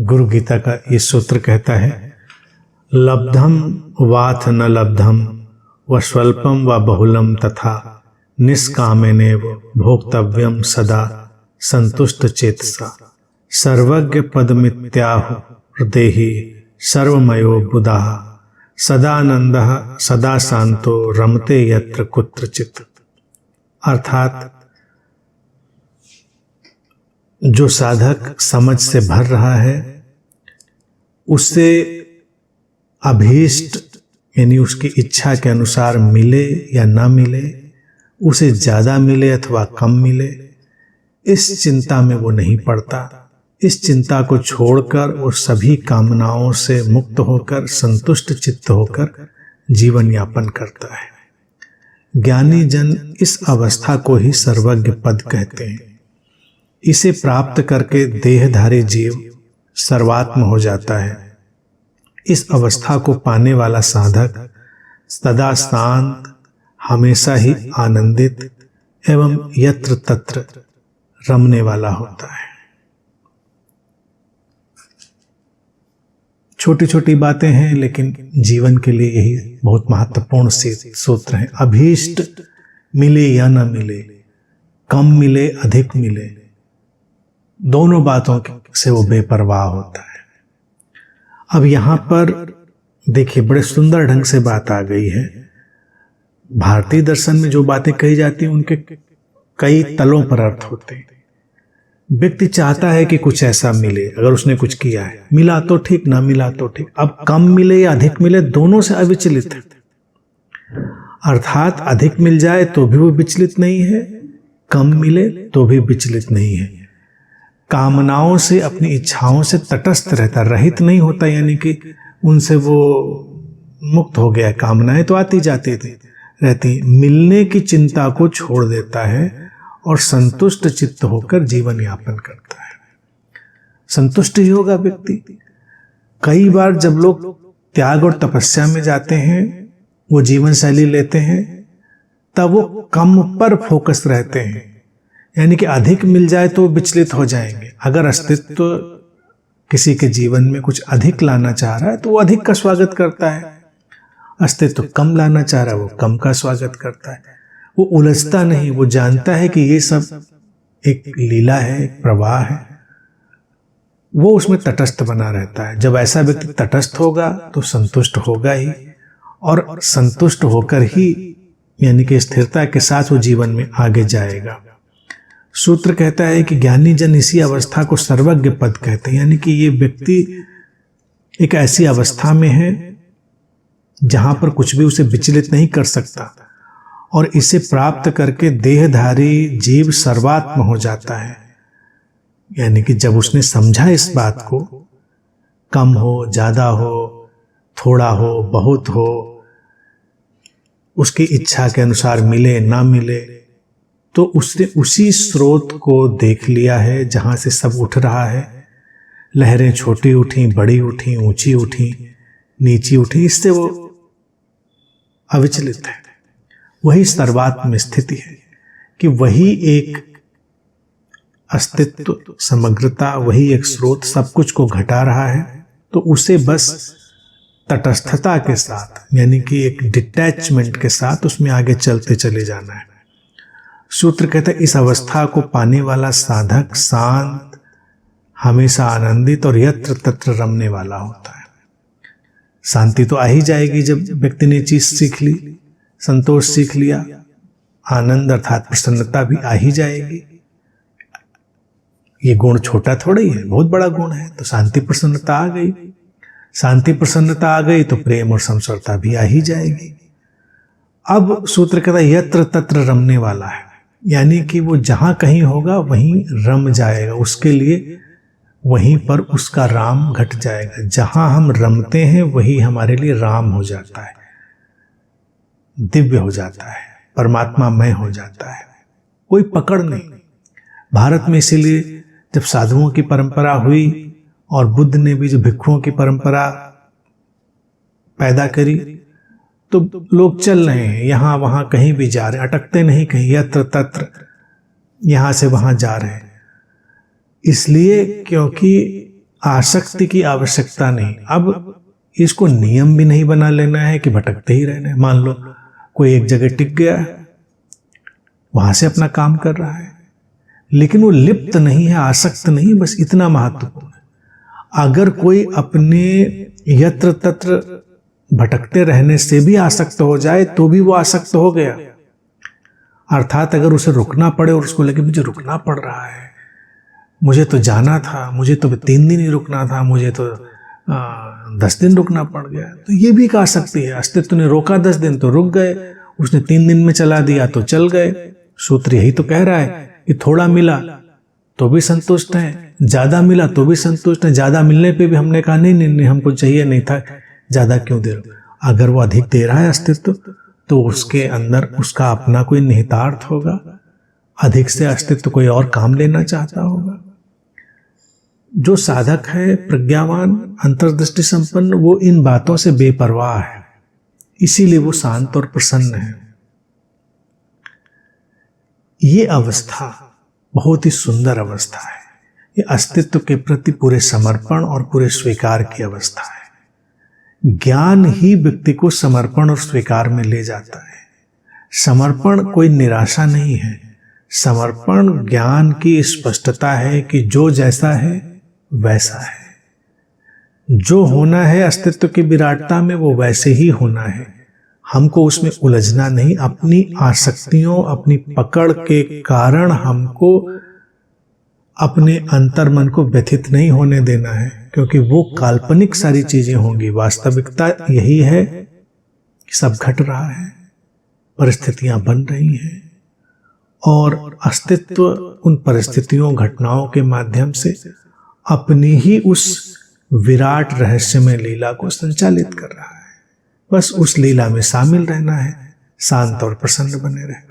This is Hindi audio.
गुरु गीता का ये सूत्र कहता है, लब्धम वाथ न लब्धम व स्वल्पम व बहुलम तथा निष्कामेनेव भोक्तव्यम सदा संतुष्ट चेतसा सर्वज्ञ पदमित्याहु हृदेहि सर्वमयो बुधाः सदानंदः सदा शांतो रमते यत्र कुत्रचित्। अर्थात जो साधक समझ से भर रहा है उससे अभीष्ट यानी उसकी इच्छा के अनुसार मिले या ना मिले, उसे ज़्यादा मिले अथवा कम मिले, इस चिंता में वो नहीं पड़ता। इस चिंता को छोड़कर वो सभी कामनाओं से मुक्त होकर संतुष्ट चित्त होकर जीवन यापन करता है। ज्ञानी जन इस अवस्था को ही सर्वज्ञ पद कहते हैं। इसे प्राप्त करके देहधारी जीव सर्वात्म हो जाता है। इस अवस्था को पाने वाला साधक सदा शांत, हमेशा ही आनंदित एवं यत्र तत्र रमने वाला होता है। छोटी छोटी बातें हैं लेकिन जीवन के लिए यही बहुत महत्वपूर्ण सूत्र हैं। अभीष्ट मिले या न मिले, कम मिले अधिक मिले, दोनों बातों से वो बेपरवाह होता है। अब यहाँ पर देखिए बड़े सुंदर ढंग से बात आ गई है। भारतीय दर्शन में जो बातें कही जाती हैं उनके कई तलों पर अर्थ होते हैं। व्यक्ति चाहता है कि कुछ ऐसा मिले, अगर उसने कुछ किया है, मिला तो ठीक, ना मिला तो ठीक। अब कम मिले या अधिक मिले, दोनों से अविचलित है। अर्थात अधिक मिल जाए तो भी वो विचलित नहीं है, कम मिले तो भी विचलित नहीं है। कामनाओं से, अपनी इच्छाओं से तटस्थ रहता, रहित नहीं होता, यानी कि उनसे वो मुक्त हो गया। कामनाएं तो आती जाती रहती, मिलने की चिंता को छोड़ देता है और संतुष्ट चित्त होकर जीवन यापन करता है। संतुष्ट ही होगा व्यक्ति। कई बार जब लोग त्याग और तपस्या में जाते हैं, वो जीवन शैली लेते हैं, तब वो कम पर फोकस रहते हैं, यानी कि अधिक मिल जाए तो विचलित हो जाएंगे। अगर अस्तित्व किसी के जीवन में कुछ अधिक लाना चाह रहा है तो वो अधिक का स्वागत करता है। अस्तित्व कम लाना चाह रहा है, वो कम का स्वागत करता है। वो उलझता नहीं, वो जानता है कि ये सब एक लीला है, एक प्रवाह है। वो उसमें तटस्थ बना रहता है। जब ऐसा व्यक्ति तटस्थ होगा तो संतुष्ट होगा ही, और संतुष्ट होकर ही यानी कि स्थिरता के साथ वो जीवन में आगे जाएगा। सूत्र कहता है कि ज्ञानी जन इसी अवस्था को सर्वज्ञ पद कहते हैं, यानी कि ये व्यक्ति एक ऐसी अवस्था में है जहां पर कुछ भी उसे विचलित नहीं कर सकता, और इसे प्राप्त करके देहधारी जीव सर्वात्म हो जाता है। यानी कि जब उसने समझा इस बात को, कम हो, ज्यादा हो, थोड़ा हो, बहुत हो, उसकी इच्छा के अनुसार मिले ना मिले, तो उसने उसी स्रोत को देख लिया है जहां से सब उठ रहा है। लहरें छोटी उठी, बड़ी उठी, ऊंची उठी, नीची उठी, इससे वो अविचलित है। वही सर्वात्म स्थिति है कि वही एक अस्तित्व, समग्रता, वही एक स्रोत सब कुछ को घटा रहा है। तो उसे बस तटस्थता के साथ, यानी कि एक डिटैचमेंट के साथ उसमें आगे चलते चले जाना है। सूत्र कहता है इस अवस्था को पाने वाला साधक शांत, हमेशा आनंदित और यत्र तत्र रमने वाला होता है। शांति तो आ ही जाएगी जब व्यक्ति ने चीज सीख ली, संतोष सीख लिया। आनंद अर्थात प्रसन्नता भी आ ही जाएगी। ये गुण छोटा थोड़ा ही है, बहुत बड़ा गुण है। तो शांति प्रसन्नता आ गई, शांति प्रसन्नता आ गई तो प्रेम और संसरता भी आ ही जाएगी। अब सूत्र कहता है यत्र तत्र रमने वाला है, यानी कि वो जहां कहीं होगा वहीं रम जाएगा। उसके लिए वहीं पर उसका राम घट जाएगा। जहां हम रमते हैं वही हमारे लिए राम हो जाता है, दिव्य हो जाता है, परमात्मामय हो जाता है। कोई पकड़ नहीं। भारत में इसीलिए जब साधुओं की परंपरा हुई और बुद्ध ने भी जो भिक्षुओं की परंपरा पैदा करी, तो लोग चल रहे हैं, यहां वहां कहीं भी जा रहे हैं, अटकते नहीं कहीं, यत्र तत्र यहां से वहां जा रहे हैं। इसलिए क्योंकि आसक्ति की आवश्यकता नहीं। अब इसको नियम भी नहीं बना लेना है कि भटकते ही रहना है। मान लो कोई एक जगह टिक गया, वहां से अपना काम कर रहा है, लेकिन वो लिप्त नहीं है, आसक्त नहीं है, बस इतना महत्वपूर्ण है। अगर कोई अपने यत्र तत्र भटकते रहने से भी आसक्त हो जाए तो भी वो आसक्त हो गया। अर्थात अगर उसे रुकना पड़े और उसको लगे मुझे रुकना पड़ रहा है, मुझे तो जाना था, मुझे तो 3 दिन ही रुकना था, मुझे तो 10 दिन रुकना पड़ गया, तो ये भी एक आसक्ति है। अस्तित्व ने रोका 10 दिन तो रुक गए, उसने 3 दिन में चला दिया तो चल गए। सूत्र यही तो कह रहा है कि थोड़ा मिला तो भी संतुष्ट है, ज्यादा मिला तो भी संतुष्ट है। ज्यादा मिलने पे भी हमने कहा नहीं नहीं नहीं, हमको चाहिए नहीं था, ज्यादा क्यों दे रहे हो। अगर वो अधिक दे रहा है अस्तित्व, तो उसके अंदर उसका अपना कोई निहितार्थ होगा, अधिक से अस्तित्व कोई और काम लेना चाहता होगा। जो साधक है, प्रज्ञावान, अंतर्दृष्टि संपन्न, वो इन बातों से बेपरवाह है, इसीलिए वो शांत और प्रसन्न है। ये अवस्था बहुत ही सुंदर अवस्था है। ये अस्तित्व के प्रति पूरे समर्पण और पूरे स्वीकार की अवस्था है। ज्ञान ही व्यक्ति को समर्पण और स्वीकार में ले जाता है। समर्पण कोई निराशा नहीं है, समर्पण ज्ञान की स्पष्टता है कि जो जैसा है वैसा है, जो होना है अस्तित्व की विराटता में वो वैसे ही होना है। हमको उसमें उलझना नहीं, अपनी आसक्तियों, अपनी पकड़ के कारण हमको अपने अंतर्मन को व्यथित नहीं होने देना है, क्योंकि वो काल्पनिक सारी चीजें होंगी। वास्तविकता यही है कि सब घट रहा है, परिस्थितियां बन रही हैं, और अस्तित्व उन परिस्थितियों, घटनाओं के माध्यम से अपनी ही उस विराट रहस्यमय लीला को संचालित कर रहा है। बस उस लीला में शामिल रहना है, शांत और प्रसन्न बने रहना।